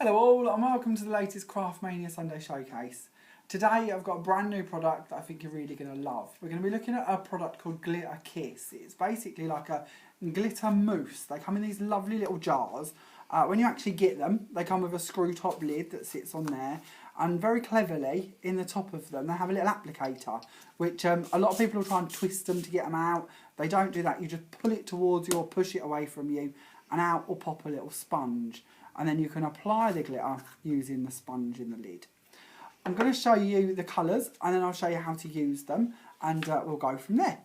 Hello all and welcome to the latest Craftmania Sunday Showcase. Today I've got a brand new product that I think you're really going to love. We're going to be looking at a product called Glitter Kiss. It's basically like a glitter mousse. They come in these lovely little jars. When you actually get them, they come with a screw top lid that sits on there, and very cleverly in the top of them they have a little applicator, which a lot of people will try and twist them to get them out. They don't do that. You just pull it towards you or push it away from you, and out will pop a little sponge. And then you can apply the glitter using the sponge in the lid. I'm going to show you the colours and then I'll show you how to use them, and we'll go from there.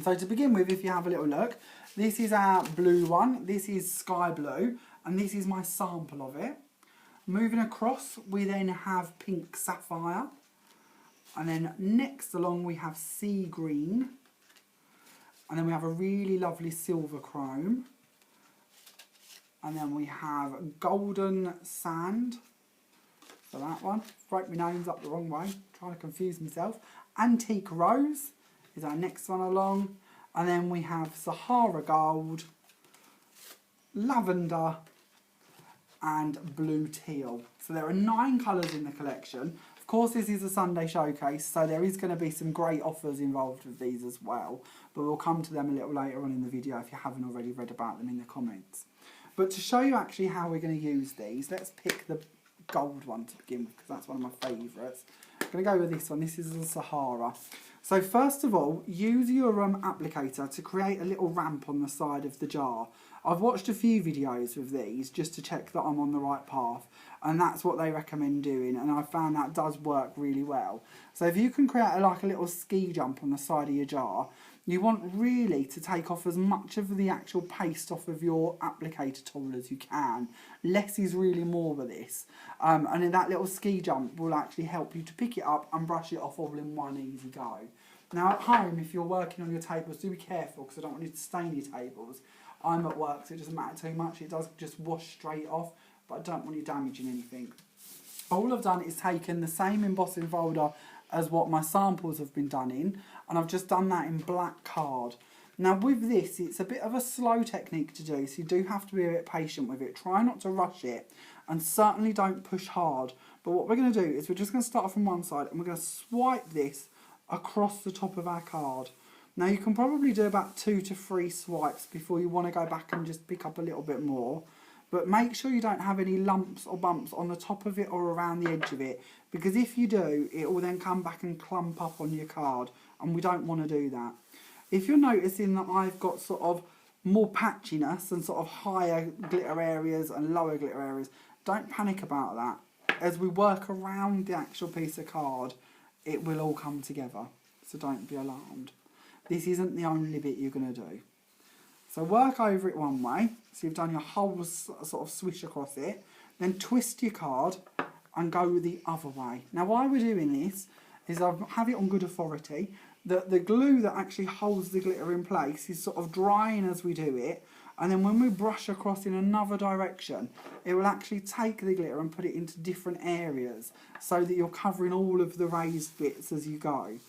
So to begin with, if you have a little look, this is our blue one, this is sky blue, and this is my sample of it. Moving across, we then have pink sapphire, and then next along we have sea green, and then we have a really lovely silver chrome. And then we have golden sand, so that one, wrote my names up the wrong way, trying to confuse myself. Antique rose is our next one along, and then we have Sahara gold, lavender and blue teal. So there are 9 colours in the collection. Of course this is a Sunday showcase, so there is going to be some great offers involved with these as well, but we'll come to them a little later on in the video if you haven't already read about them in the comments. But to show you actually how we're going to use these, let's pick the gold one to begin with, because that's one of my favourites. I'm going to go with this one. This is the Sahara. So first of all, use your applicator to create a little ramp on the side of the jar. I've watched a few videos with these just to check that I'm on the right path, and that's what they recommend doing, and I found that does work really well. So if you can create like a little ski jump on the side of your jar, you want really to take off as much of the actual paste off of your applicator tool as you can. Less is really more with this. And then that little ski jump will actually help you to pick it up and brush it off all in one easy go. Now at home, if you're working on your tables, do be careful, because I don't want you to stain your tables. I'm at work, so it doesn't matter too much. It does just wash straight off, but I don't want you damaging anything. All I've done is taken the same embossing folder as what my samples have been done in, and I've just done that in black card. Now with this, it's a bit of a slow technique to do, so you do have to be a bit patient with it. Try not to rush it, and certainly don't push hard. But what we're going to do is we're just going to start from one side, and we're going to swipe this across the top of our card. Now you can probably do about 2 to 3 swipes before you want to go back and just pick up a little bit more. But make sure you don't have any lumps or bumps on the top of it or around the edge of it, because if you do, it will then come back and clump up on your card, and we don't want to do that. If you're noticing that I've got sort of more patchiness and sort of higher glitter areas and lower glitter areas, don't panic about that. As we work around the actual piece of card, it will all come together, so don't be alarmed. This isn't the only bit you're going to do. So work over it one way, so you've done your whole sort of swish across it, then twist your card and go the other way. Now why we're doing this is I have it on good authority that the glue that actually holds the glitter in place is sort of drying as we do it, and then when we brush across in another direction, it will actually take the glitter and put it into different areas so that you're covering all of the raised bits as you go.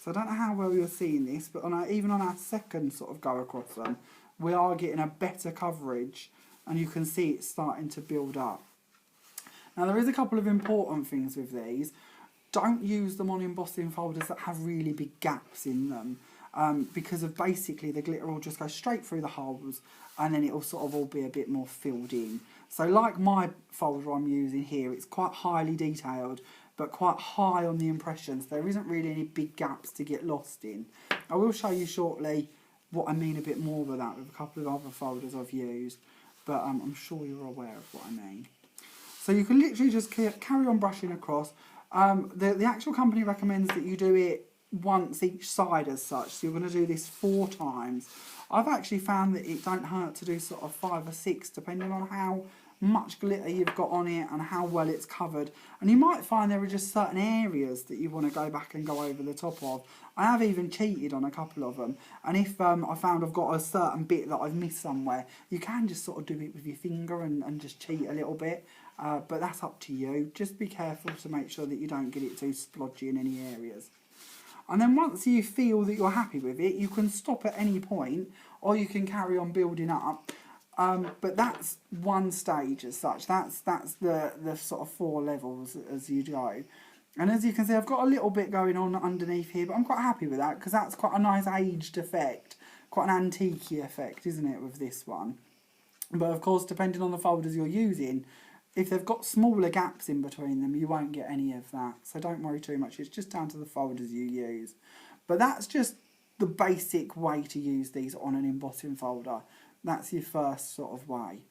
So I don't know how well you're seeing this, but even on our second sort of go across them, we are getting a better coverage, and you can see it starting to build up. Now there is a couple of important things with these. Don't use them on embossing folders that have really big gaps in them, because of basically the glitter will just go straight through the holes, and then it will sort of all be a bit more filled in. So like my folder I'm using here, it's quite highly detailed, but quite high on the impressions. There isn't really any big gaps to get lost in. I will show you shortly what I mean a bit more with that with a couple of other folders I've used, but I'm sure you're aware of what I mean. So you can literally just carry on brushing across. The actual company recommends that you do it once each side as such, so you're going to do this 4 times. I've actually found that it don't hurt to do sort of 5 or 6, depending on how much glitter you've got on it and how well it's covered. And you might find there are just certain areas that you want to go back and go over the top of. I have even cheated on a couple of them, and if I found I've got a certain bit that I've missed somewhere, you can just sort of do it with your finger and just cheat a little bit, but that's up to you. Just be careful to make sure that you don't get it too splodgy in any areas. And then once you feel that you're happy with it, you can stop at any point, or you can carry on building up. But that's one stage as such. That's the sort of 4 levels as you go. And as you can see, I've got a little bit going on underneath here, but I'm quite happy with that because that's quite a nice aged effect. Quite an antique-y effect, isn't it, with this one? But of course, depending on the folders you're using, if they've got smaller gaps in between them, you won't get any of that. So don't worry too much. It's just down to the folders you use. But that's just the basic way to use these on an embossing folder. That's your first sort of way.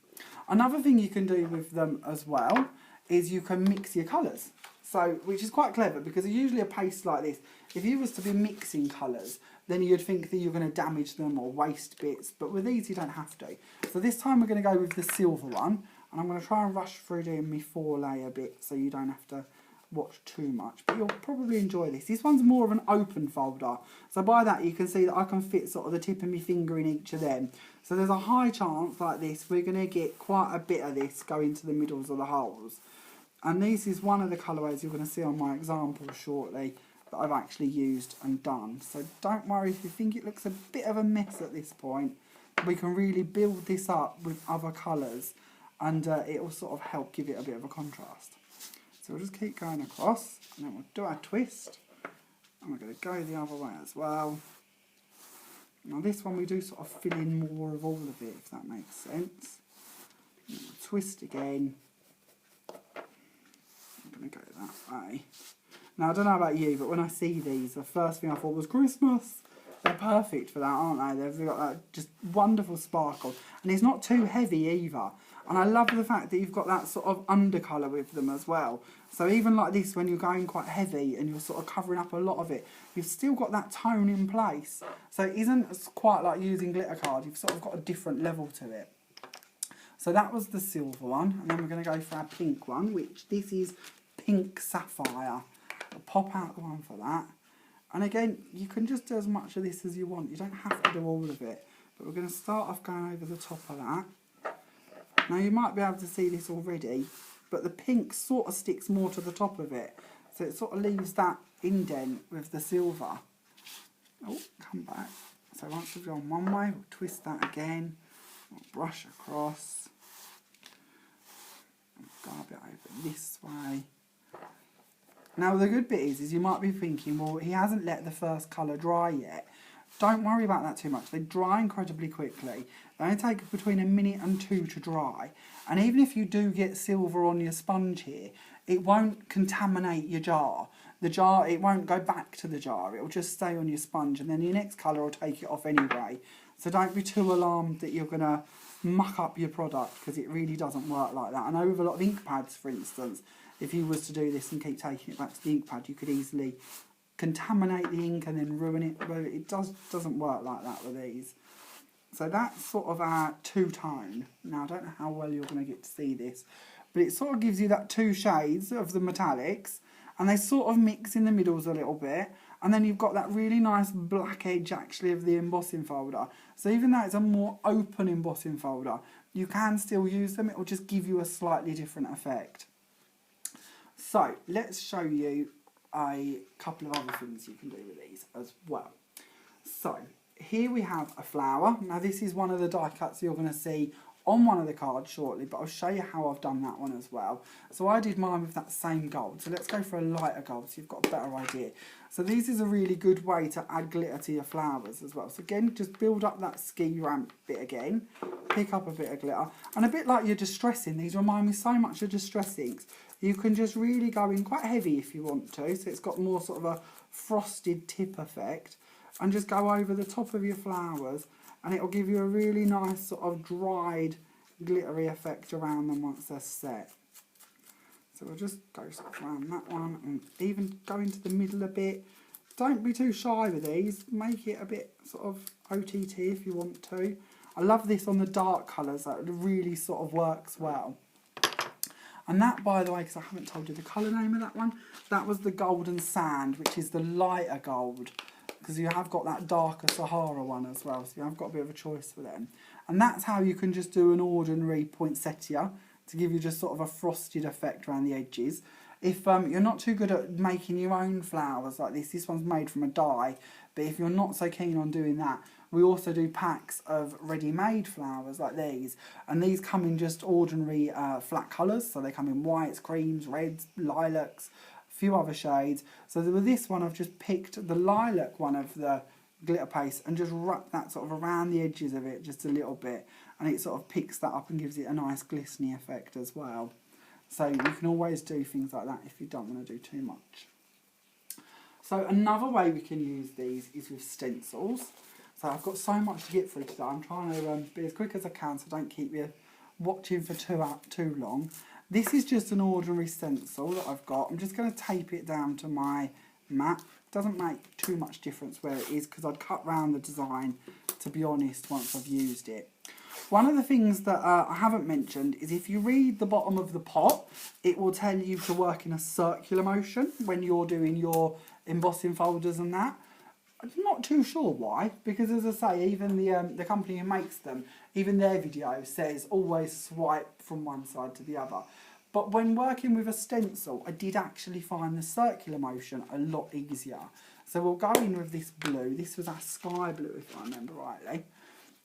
Another thing you can do with them as well is you can mix your colours. So, which is quite clever because usually a paste like this, if you was to be mixing colours, then you'd think that you're going to damage them or waste bits. But with these, you don't have to. So this time we're going to go with the silver one. And I'm going to try and rush through doing my 4-layer bit so you don't have to watch too much. But you'll probably enjoy this. This one's more of an open folder. So by that, you can see that I can fit sort of the tip of my finger in each of them. So there's a high chance like this, we're going to get quite a bit of this go into the middles of the holes. And this is one of the colourways you're going to see on my example shortly that I've actually used and done. So don't worry if you think it looks a bit of a mess at this point. We can really build this up with other colours and it will sort of help give it a bit of a contrast. So we'll just keep going across and then we'll do our twist. And we're going to go the other way as well. Now this one we do sort of fill in more of all of it, if that makes sense. And we'll twist again. I'm going to go that way. Now I don't know about you, but when I see these, the first thing I thought was Christmas. They're perfect for that, aren't they? They've got that just wonderful sparkle. And it's not too heavy either. And I love the fact that you've got that sort of undercolour with them as well. So even like this, when you're going quite heavy and you're sort of covering up a lot of it, you've still got that tone in place. So it isn't quite like using glitter card. You've sort of got a different level to it. So that was the silver one. And then we're going to go for our pink one, which this is Pink Sapphire. I'll pop out the one for that. And again, you can just do as much of this as you want. You don't have to do all of it. But we're going to start off going over the top of that. Now you might be able to see this already, but the pink sort of sticks more to the top of it. So it sort of leaves that indent with the silver. Oh, come back. So once we've gone one way, we'll twist that again. We'll brush across. Go a bit over this way. Now the good bit is you might be thinking, well, he hasn't let the first colour dry yet. Don't worry about that too much. They dry incredibly quickly. They only take between 1 minute and 2 to dry. And even if you do get silver on your sponge here, it won't contaminate your jar. The jar, it won't go back to the jar. It'll just stay on your sponge and then your next colour will take it off anyway. So don't be too alarmed that you're going to muck up your product because it really doesn't work like that. I know with a lot of ink pads, for instance, if you was to do this and keep taking it back to the ink pad, you could easily contaminate the ink and then ruin it, but it doesn't work like that with these. So that's sort of our two-tone. Now I don't know how well you're going to get to see this, but it sort of gives you that 2 shades of the metallics and they sort of mix in the middles a little bit, and then you've got that really nice black edge actually of the embossing folder. So even though it's a more open embossing folder, you can still use them. It will just give you a slightly different effect. So let's show you a couple of other things you can do with these as well. So here we have a flower. Now this is one of the die cuts you're going to see on one of the cards shortly, but I'll show you how I've done that one as well. So I did mine with that same gold. So let's go for a lighter gold so you've got a better idea. So this is a really good way to add glitter to your flowers as well. So again, just build up that ski ramp bit again, pick up a bit of glitter, and a bit like your distressing, these remind me so much of distress inks. You can just really go in quite heavy if you want to, so it's got more sort of a frosted tip effect, and just go over the top of your flowers and it'll give you a really nice sort of dried glittery effect around them once they're set. So we'll just go sort of around that one and even go into the middle a bit. Don't be too shy with these, make it a bit sort of OTT if you want to. I love this on the dark colours, that really sort of works well. And that, by the way, because I haven't told you the colour name of that one, that was the Golden Sand, which is the lighter gold, because you have got that darker Sahara one as well, so you have got a bit of a choice for them. And that's how you can just do an ordinary poinsettia to give you just sort of a frosted effect around the edges. If you're not too good at making your own flowers like this one's made from a die, but if you're not so keen on doing that, We also do packs of ready-made flowers like these, and these come in just ordinary flat colours, so they come in whites, creams, reds, lilacs, a few other shades. So with this one I've just picked the lilac one of the glitter paste and just wrap that sort of around the edges of it just a little bit, and it sort of picks that up and gives it a nice glistening effect as well. So you can always do things like that if you don't want to do too much. So another way we can use these is with stencils. So I've got so much to get through today. I'm trying to be as quick as I can so I don't keep you watching for too long. This is just an ordinary stencil that I've got. I'm just going to tape it down to my mat. Doesn't make too much difference where it is because I'd cut round the design, to be honest, once I've used it. One of the things that I haven't mentioned is if you read the bottom of the pot, it will tell you to work in a circular motion when you're doing your embossing folders and that. I'm not too sure why, because as I say, even the company who makes them, even their video says always swipe from one side to the other. But when working with a stencil, I did actually find the circular motion a lot easier. So we'll go in with this blue. This was our sky blue, if I remember rightly.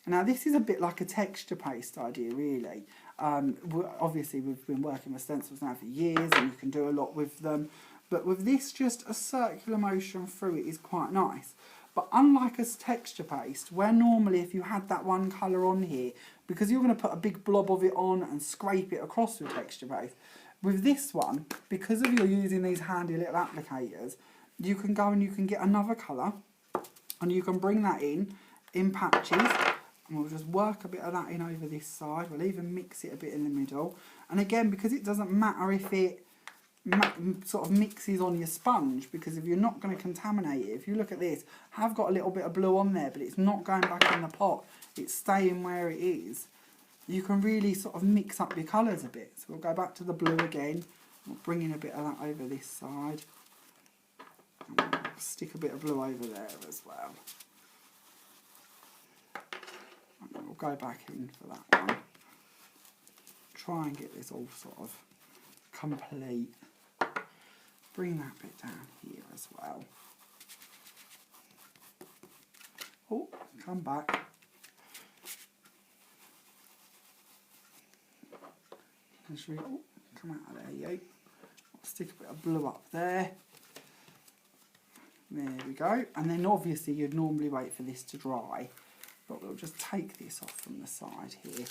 Now this is a bit like a texture paste idea, really. Obviously we've been working with stencils now for years and you can do a lot with them. But with this, just a circular motion through it is quite nice. But unlike a texture paste, where normally if you had that one colour on here, because you're going to put a big blob of it on and scrape it across with texture paste, with this one, because of you're using these handy little applicators, you can go and you can get another colour and you can bring that in patches, and we'll just work a bit of that in over this side. We'll even mix it a bit in the middle. And again, because it doesn't matter if it sort of mixes on your sponge, because if you're not going to contaminate it, if you look at this, I've got a little bit of blue on there, but it's not going back in the pot, it's staying where it is. You can really sort of mix up your colours a bit. So we'll go back to the blue again, we'll bring in a bit of that over this side, and we'll stick a bit of blue over there as well. And then we'll go back in for that one. Try and get this all sort of complete. Bring that bit down here as well. Oh, come back. Oh, come out of there, you. I'll stick a bit of blue up there. There we go. And then obviously you'd normally wait for this to dry, but we'll just take this off from the side here.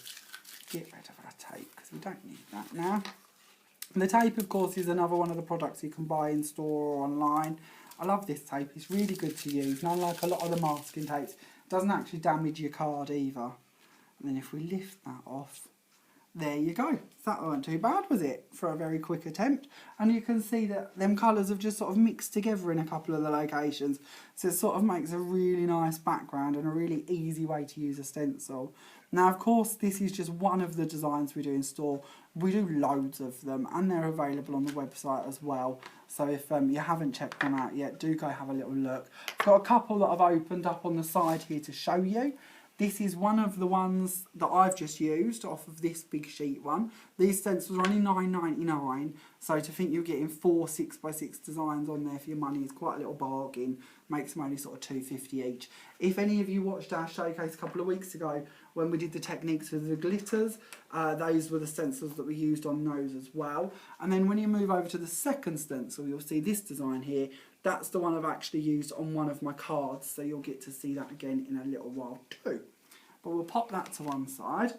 Get rid of our tape because we don't need that now. The tape, of course, is another one of the products you can buy in store or online. I love this tape, it's really good to use, and unlike a lot of the masking tapes, it doesn't actually damage your card either. And then if we lift that off, there you go. That weren't too bad, was it, for a very quick attempt? And you can see that them colours have just sort of mixed together in a couple of the locations, so it sort of makes a really nice background and a really easy way to use a stencil. Now, of course, this is just one of the designs we do in store. We do loads of them, and they're available on the website as well. So if you haven't checked them out yet, do go have a little look. I've got a couple that I've opened up on the side here to show you. This is one of the ones that I've just used off of this big sheet one. These stencils are only $9.99, so to think you're getting 4 6x6 designs on there for your money is quite a little bargain. Makes them only sort of $2.50 each. If any of you watched our showcase a couple of weeks ago when we did the techniques with the glitters, those were the stencils that we used on those as well. And then when you move over to the second stencil, you'll see this design here. That's the one I've actually used on one of my cards, so you'll get to see that again in a little while too. But we'll pop that to one side.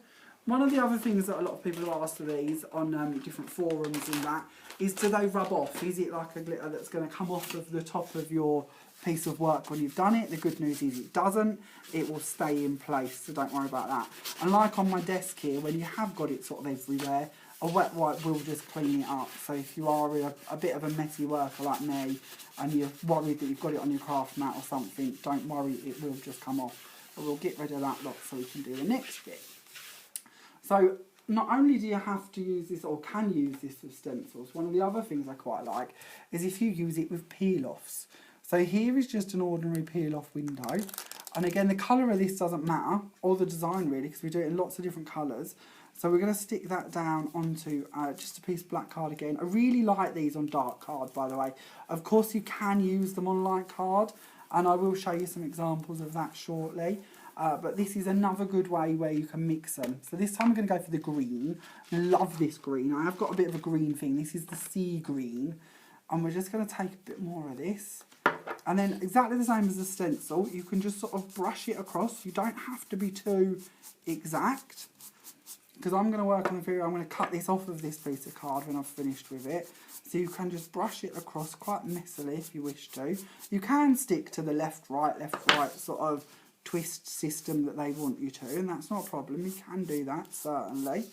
One of the other things that a lot of people have asked for these on different forums and that is, do they rub off? Is it like a glitter that's going to come off of the top of your piece of work when you've done it? The good news is it doesn't. It will stay in place, so don't worry about that. And like on my desk here, when you have got it sort of everywhere, a wet wipe will just clean it up. So if you are a bit of a messy worker like me and you're worried that you've got it on your craft mat or something, don't worry, it will just come off. But we'll get rid of that lot so we can do the next bit. So not only do you have to use this, or can use this with stencils, one of the other things I quite like is if you use it with peel-offs. So here is just an ordinary peel-off window. And again, the colour of this doesn't matter, or the design really, because we do it in lots of different colours. So we're going to stick that down onto just a piece of black card again. I really like these on dark card, by the way. Of course, you can use them on light card, and I will show you some examples of that shortly. but this is another good way where you can mix them. So this time I'm going to go for the green. I love this green. I have got a bit of a green thing. This is the sea green. And we're just going to take a bit more of this. And then exactly the same as the stencil, you can just sort of brush it across. You don't have to be too exact. Because I'm going to work on the video, I'm going to cut this off of this piece of card when I've finished with it. So you can just brush it across quite messily if you wish to. You can stick to the left, right sort of twist system that they want you to. And that's not a problem. You can do that, certainly.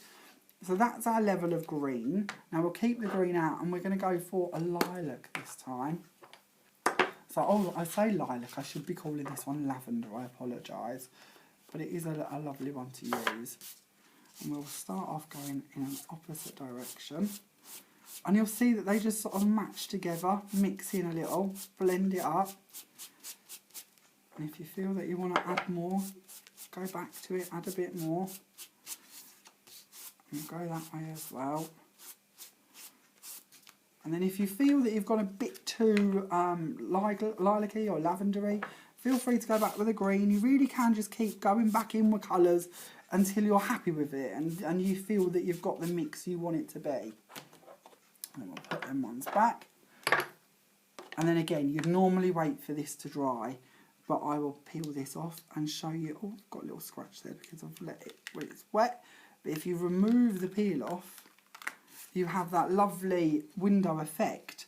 So that's our level of green. Now we'll keep the green out and we're going to go for a lilac this time. So, oh, I say lilac. I should be calling this one lavender. I apologise. But it is a lovely one to use. And we'll start off going in an opposite direction. And you'll see that they just sort of match together, mix in a little, blend it up. And if you feel that you want to add more, go back to it, add a bit more. And go that way as well. And then if you feel that you've got a bit too lilac-y or lavendery, feel free to go back with a green. You really can just keep going back in with colours until you're happy with it and you feel that you've got the mix you want it to be. And then we'll put them ones back. And then again, you'd normally wait for this to dry, but I will peel this off and show you. Oh, I've got a little scratch there because I've let it when it's wet. But if you remove the peel off, you have that lovely window effect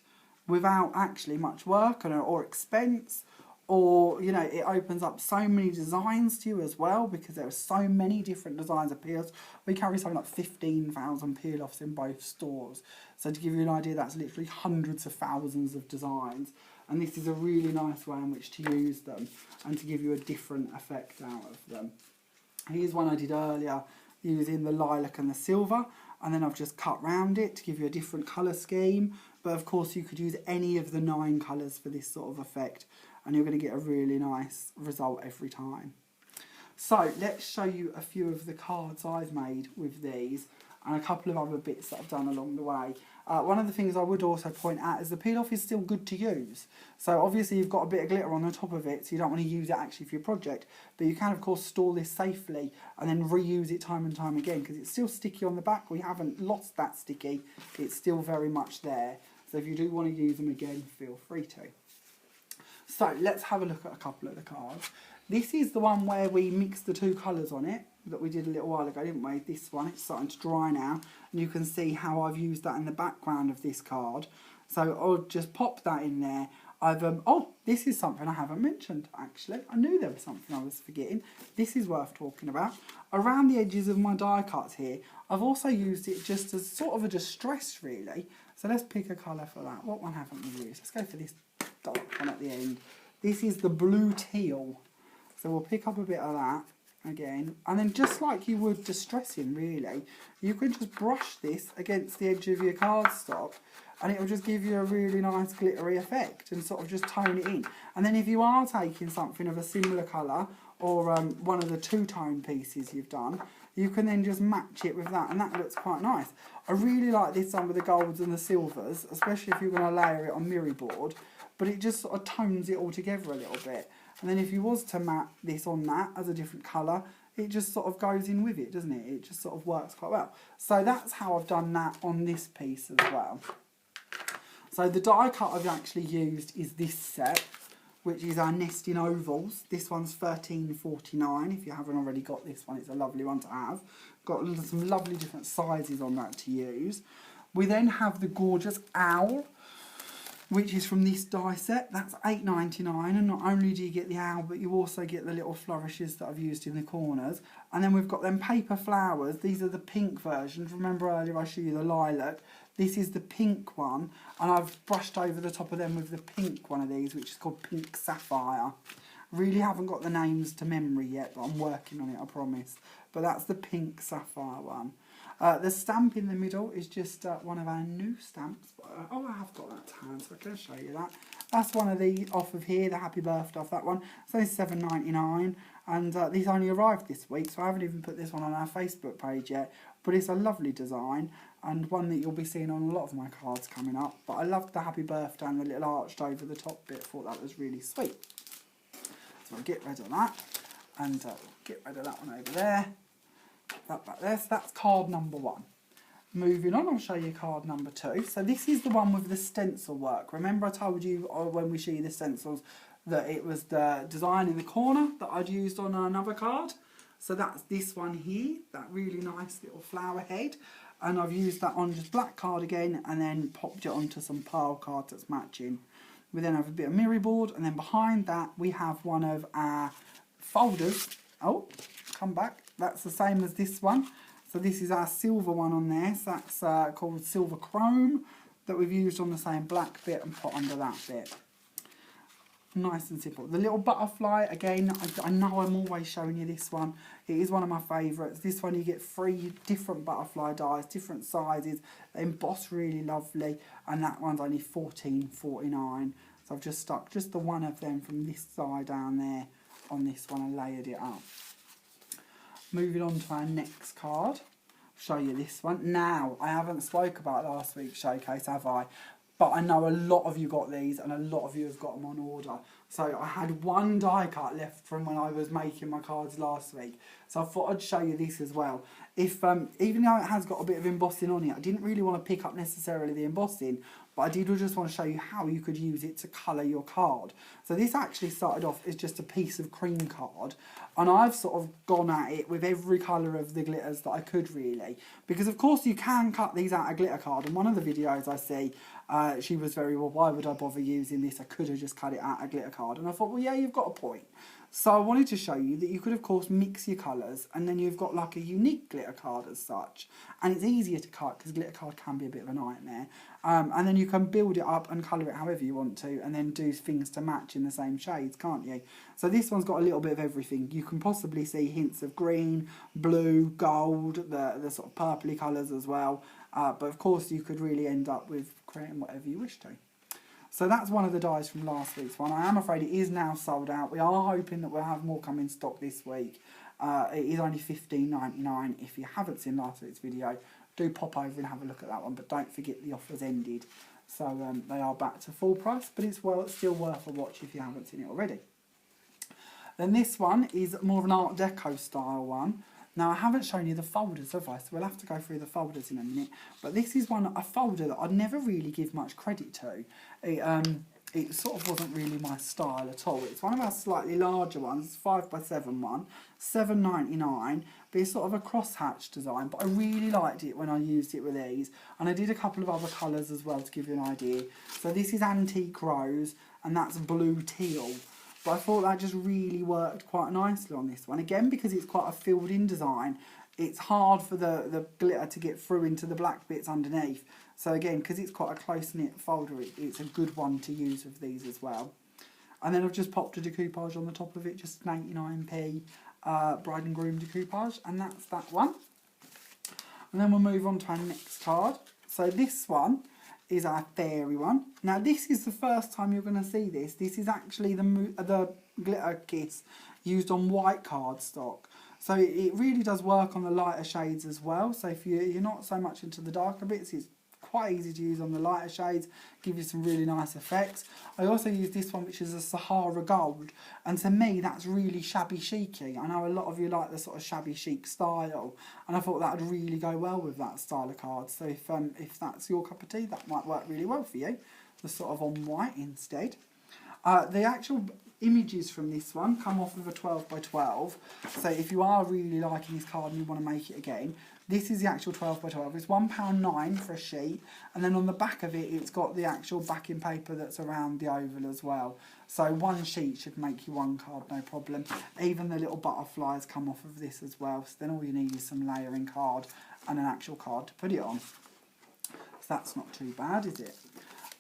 without actually much work or expense. Or, you know, it opens up so many designs to you as well because there are so many different designs of peels. We carry something like 15,000 peel-offs in both stores. So to give you an idea, that's literally hundreds of thousands of designs. And this is a really nice way in which to use them and to give you a different effect out of them. Here's one I did earlier using the lilac and the silver. And then I've just cut round it to give you a different colour scheme. But of course you could use any of the 9 colours for this sort of effect. And you're going to get a really nice result every time. So let's show you a few of the cards I've made with these and a couple of other bits that I've done along the way. One of the things I would also point out is the peel off is still good to use. So obviously you've got a bit of glitter on the top of it, so you don't want to use it actually for your project. But you can of course store this safely and then reuse it time and time again because it's still sticky on the back. We haven't lost that sticky. It's still very much there. So if you do want to use them again, feel free to. So let's have a look at a couple of the cards. This is the one where we mixed the 2 colours on it that we did a little while ago, didn't we? This one, it's starting to dry now. And you can see how I've used that in the background of this card. So I'll just pop that in there. Oh, this is something I haven't mentioned, actually. I knew there was something I was forgetting. This is worth talking about. Around the edges of my die cuts here, I've also used it just as sort of a distress, really. So let's pick a colour for that. What one haven't we used? Let's go for this dark one at the end. This is the blue teal. So we'll pick up a bit of that again. And then just like you would distressing, really, you can just brush this against the edge of your cardstock and it will just give you a really nice glittery effect and sort of just tone it in. And then if you are taking something of a similar colour or one of the 2-tone pieces you've done, you can then just match it with that and that looks quite nice. I really like this one with the golds and the silvers, especially if you're going to layer it on mirror board, but it just sort of tones it all together a little bit. And then if you was to mat this on that as a different colour, it just sort of goes in with it, doesn't it? It just sort of works quite well. So that's how I've done that on this piece as well. So the die cut I've actually used is this set, which is our nesting ovals. This one's $13.49. If you haven't already got this one, it's a lovely one to have. Got some lovely different sizes on that to use. We then have the gorgeous owl, which is from this die set. That's $8.99, and not only do you get the owl, but you also get the little flourishes that I've used in the corners. And then we've got them paper flowers. These are the pink versions. Remember earlier I showed you the lilac. This is the pink one, and I've brushed over the top of them with the pink one of these, which is called Pink Sapphire. Really haven't got the names to memory yet, but I'm working on it, I promise. But that's the Pink Sapphire one. The stamp in the middle is just one of our new stamps. Oh, I have got that to hand, so I can show you that. That's one of the off of here, the Happy Birthday off that one. So it's $7.99, and these only arrived this week, so I haven't even put this one on our Facebook page yet. But it's a lovely design, and one that you'll be seeing on a lot of my cards coming up. But I loved the Happy Birthday and the little arched over the top bit. Thought that was really sweet. So I'll get rid of that. And get rid of that one over there. Put that back there. So that's card number 1. Moving on, I'll show you card number 2. So this is the one with the stencil work. Remember I told you when we show you the stencils that it was the design in the corner that I'd used on another card. So that's this one here, that really nice little flower head. And I've used that on just black card again and then popped it onto some pearl card that's matching. We then have a bit of mirror board, and then behind that we have one of our folders. Oh, come back. That's the same as this one. So this is our silver one on there. So that's called Silver Chrome that we've used on the same black bit and put under that bit. Nice and simple. The little butterfly, again, I know I'm always showing you this one. It is one of my favourites. This one you get 3 different butterfly dies, different sizes, embossed really lovely, and that one's only $14.49. So I've just stuck just the one of them from this side down there on this one and layered it up. Moving on to our next card. I'll show you this one. Now, I haven't spoke about last week's showcase, have I? But I know a lot of you got these and a lot of you have got them on order. So I had one die cut left from when I was making my cards last week. So I thought I'd show you this as well. If even though it has got a bit of embossing on it, I didn't really want to pick up necessarily the embossing, but I did just want to show you how you could use it to colour your card. So this actually started off as just a piece of cream card, and I've sort of gone at it with every colour of the glitters that I could really. Because of course you can cut these out of glitter card, and one of the videos I see, she was very, well, why would I bother using this? I could have just cut it out of glitter card. And I thought, well, yeah, you've got a point. So I wanted to show you that you could, of course, mix your colours, and then you've got like a unique glitter card as such. And it's easier to cut because glitter card can be a bit of a nightmare. And then you can build it up and colour it however you want to, and then do things to match in the same shades, can't you? So this one's got a little bit of everything. You can possibly see hints of green, blue, gold, the sort of purpley colours as well. But of course you could really end up with creating whatever you wish to. So that's one of the dies from last week's one. I am afraid it is now sold out. We are hoping that we'll have more come in stock this week. It is only $15.99. If you haven't seen last week's video, do pop over and have a look at that one. But don't forget the offer's ended. So they are back to full price, but it's still worth a watch if you haven't seen it already. Then this one is more of an Art Deco style one. Now, I haven't shown you the folders, have I? So we'll have to go through the folders in a minute. But this is a folder that I'd never really give much credit to. It sort of wasn't really my style at all. It's one of our slightly larger ones, 5x7 one, $7.99. But it's sort of a crosshatch design. But I really liked it when I used it with these. And I did a couple of other colours as well to give you an idea. So this is Antique Rose, and that's Blue Teal. But I thought that just really worked quite nicely on this one. Again, because it's quite a filled-in design, it's hard for the glitter to get through into the black bits underneath. So again, because it's quite a close-knit folder, it's a good one to use with these as well. And then I've just popped a decoupage on the top of it, just 99p bride and groom decoupage, and that's that one. And then we'll move on to our next card. So this one is our fairy one. Now this is the first time you're going to see this. This is actually the glitter kiss used on white cardstock. So it really does work on the lighter shades as well. So if you're not so much into the darker bits, it's quite easy to use on the lighter shades, give you some really nice effects. I also use this one, which is a Sahara Gold, and to me that's really shabby chicy. I know a lot of you like the sort of shabby chic style, and I thought that would really go well with that style of card. So if that's your cup of tea, that might work really well for you, the sort of on white instead. The actual images from this one come off of a 12x12, so if you are really liking this card and you want to make it again, this is the actual 12x12. It's £1.09 for a sheet, and then on the back of it, it's got the actual backing paper that's around the oval as well. So one sheet should make you one card, no problem. Even the little butterflies come off of this as well, so then all you need is some layering card and an actual card to put it on. So that's not too bad, is it?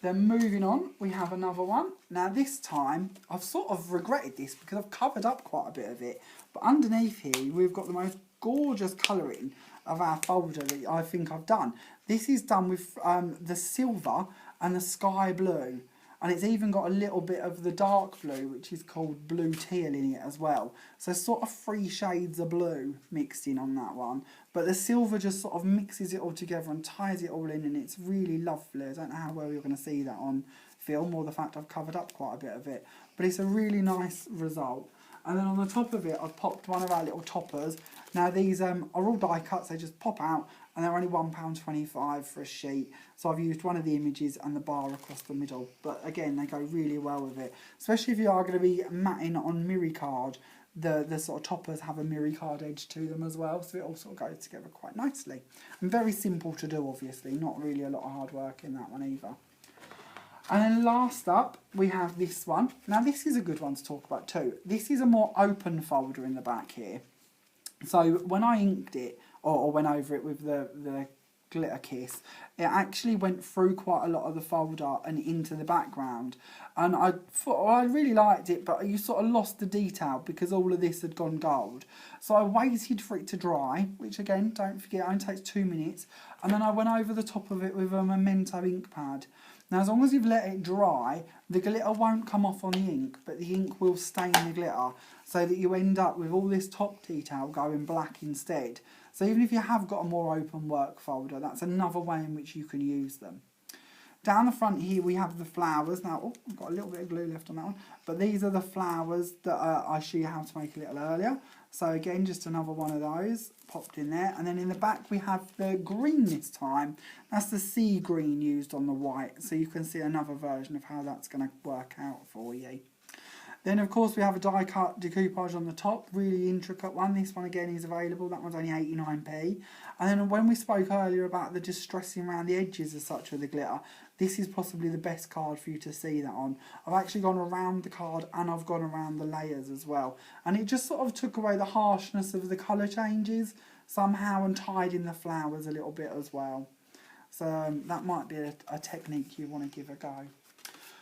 Then moving on, we have another one. Now this time, I've sort of regretted this because I've covered up quite a bit of it. But underneath here, we've got the most gorgeous colouring of our folder that I think I've done. This is done with the silver and the sky blue. And it's even got a little bit of the dark blue, which is called Blue Teal in it as well. So sort of 3 shades of blue mixed in on that one. But the silver just sort of mixes it all together and ties it all in, and it's really lovely. I don't know how well you're going to see that on film, or the fact I've covered up quite a bit of it. But it's a really nice result. And then on the top of it, I've popped one of our little toppers. Now these are all die cuts, they just pop out, and they're only £1.25 for a sheet. So I've used one of the images and the bar across the middle. But again, they go really well with it, especially if you are going to be matting on mirror card. The sort of toppers have a mirror card edge to them as well, so it all sort of goes together quite nicely. And very simple to do, obviously, not really a lot of hard work in that one either. And then last up, we have this one. Now this is a good one to talk about too. This is a more open folder in the back here. So when I inked it, or went over it with the glitter kiss, it actually went through quite a lot of the folder and into the background, and I thought, well, I really liked it, but you sort of lost the detail because all of this had gone gold. So I waited for it to dry, which again, don't forget, only takes 2 minutes, and then I went over the top of it with a Memento ink pad. Now as long as you've let it dry, the glitter won't come off on the ink, but the ink will stain the glitter, so that you end up with all this top detail going black instead. So even if you have got a more open work folder, that's another way in which you can use them. Down the front here we have the flowers. Now, oh, I've got a little bit of glue left on that one. But these are the flowers that I showed you how to make a little earlier. So again, just another one of those popped in there. And then in the back we have the green this time. That's the sea green used on the white. So you can see another version of how that's going to work out for you. Then of course we have a die cut decoupage on the top, really intricate one. This one again is available, that one's only 89p. And then when we spoke earlier about the distressing around the edges as such with the glitter, this is possibly the best card for you to see that on. I've actually gone around the card and I've gone around the layers as well. And it just sort of took away the harshness of the colour changes somehow and tied in the flowers a little bit as well. So that might be a technique you want to give a go.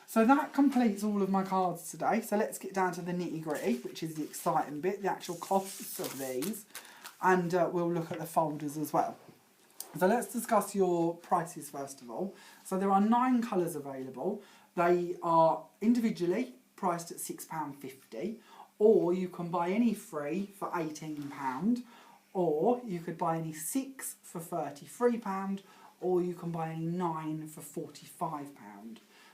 So that completes all of my cards today. So let's get down to the nitty gritty, which is the exciting bit, the actual costs of these. And we'll look at the folders as well. So let's discuss your prices first of all. So there are 9 colours available. They are individually priced at £6.50, or you can buy any 3 for £18, or you could buy any 6 for £33, or you can buy any 9 for £45.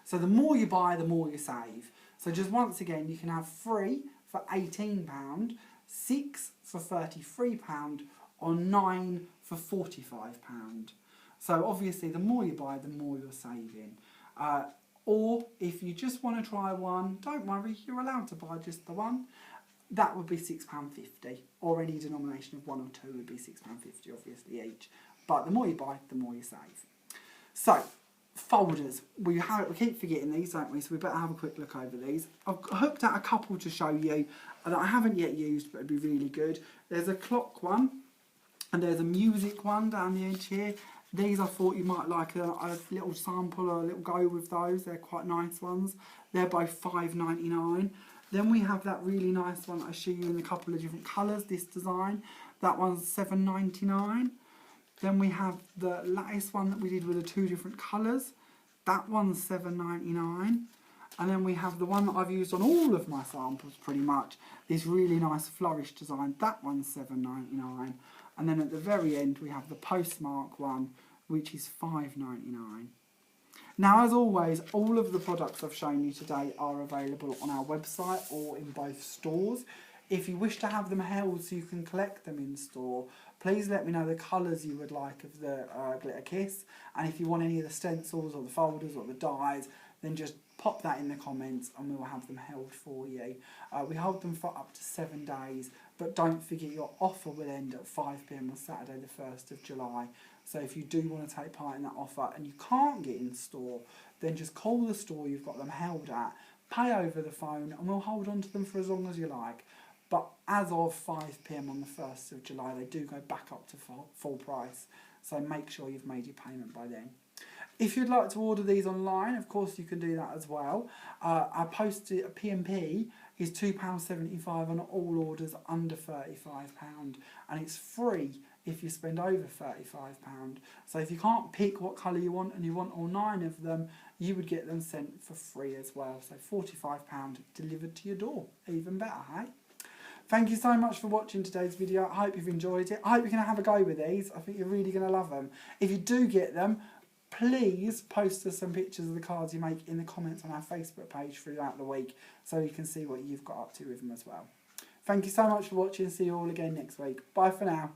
So the more you buy, the more you save. So just once again, you can have 3 for £18, 6 for £33, or 9 for £45. So obviously, the more you buy, the more you're saving. Or if you just want to try one, don't worry, you're allowed to buy just the one. That would be £6.50, or any denomination of 1 or 2 would be £6.50, obviously, each. But the more you buy, the more you save. So, folders. We keep forgetting these, don't we? So we better have a quick look over these. I've hooked out a couple to show you that I haven't yet used, but it'd be really good. There's a clock one, and there's a music one down the edge here. These I thought you might like a little sample or a little go with those. They're quite nice ones. They're both £5.99. Then we have that really nice one that I show you in a couple of different colours, this design. That one's £7.99. Then we have the lattice one that we did with the 2 different colours. That one's £7.99. And then we have the one that I've used on all of my samples pretty much. This really nice flourish design. That one's £7.99. And then at the very end we have the postmark one, which is £5.99. Now, as always, all of the products I've shown you today are available on our website or in both stores. If you wish to have them held so you can collect them in store, please let me know the colours you would like of the glitter kiss. And if you want any of the stencils or the folders or the dies, then just pop that in the comments and we will have them held for you. We hold them for up to 7 days, but don't forget your offer will end at 5 p.m. on Saturday the 1st of July. So if you do want to take part in that offer and you can't get in store, then just call the store you've got them held at, pay over the phone, and we'll hold on to them for as long as you like. But as of 5 p.m. on the 1st of July, they do go back up to full price. So make sure you've made your payment by then. If you'd like to order these online, of course you can do that as well. Our posted P&P is £2.75 on all orders under £35, and it's free if you spend over £35. So if you can't pick what colour you want and you want all 9 of them, you would get them sent for free as well. So £45 delivered to your door. Even better, hey? Thank you so much for watching today's video. I hope you've enjoyed it. I hope you're going to have a go with these. I think you're really going to love them. If you do get them, please post us some pictures of the cards you make in the comments on our Facebook page throughout the week so you can see what you've got up to with them as well. Thank you so much for watching. See you all again next week. Bye for now.